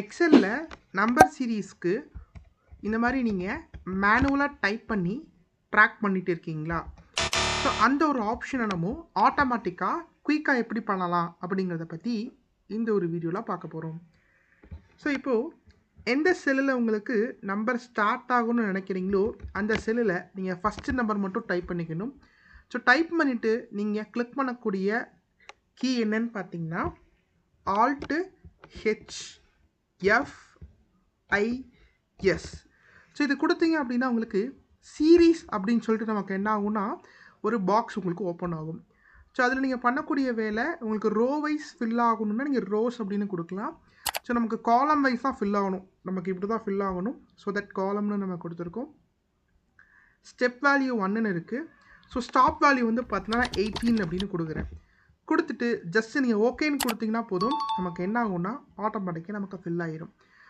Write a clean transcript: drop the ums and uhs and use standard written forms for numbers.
எக்ஸலில் number சீரீஸ்க்கு இந்த மாதிரி நீங்கள் மேனுவலாக டைப் பண்ணி ட்ராக் பண்ணிட்டு இருக்கீங்களா? ஸோ அந்த ஒரு ஆப்ஷனை நம்ம ஆட்டோமேட்டிக்காக குயிக்காக எப்படி பண்ணலாம் அப்படிங்கிறத பற்றி இந்த ஒரு வீடியோவில் பார்க்க போகிறோம். ஸோ இப்போது எந்த செல்லில் உங்களுக்கு நம்பர் ஸ்டார்ட் ஆகும்னு நினைக்கிறீங்களோ அந்த செல்லில் நீங்கள் ஃபஸ்ட்டு நம்பர் மட்டும் டைப் பண்ணிக்கணும். ஸோ டைப் பண்ணிவிட்டு நீங்கள் கிளிக் பண்ணக்கூடிய கீ என்னன்னு பார்த்தீங்கன்னா Alt H F I S. So இது கொடுத்தீங்க அப்படின்னா உங்களுக்கு சீரீஸ் அப்படின்னு சொல்லிட்டு நமக்கு என்ன ஆகும்னா ஒரு பாக்ஸ் உங்களுக்கு ஓப்பன் ஆகும். ஸோ அதில் நீங்கள் பண்ணக்கூடிய வேலை உங்களுக்கு ரோ வைஸ் ஃபில் ஆகணும்னா நீங்கள் ரோஸ் அப்படின்னு கொடுக்கலாம். ஸோ நமக்கு காலம் வைஸ் தான் ஃபில் ஆகணும், நமக்கு இப்படி தான் ஃபில் ஆகணும். ஸோ தட் காலம்னு நம்ம கொடுத்துருக்கோம். ஸ்டெப் வேல்யூ 1ன்னு இருக்குது. ஸோ ஸ்டாப் வேல்யூ வந்து பார்த்தீங்கன்னா 18 அப்படின்னு கொடுக்குறேன். கொடுத்துட்டு ஜஸ்ட் நீங்கள் ஓகேன்னு கொடுத்தீங்கன்னா போதும், நமக்கு என்ன ஆகும்னா ஆட்டோமேட்டிக்காக நமக்கு ஃபில் ஆகிடும்.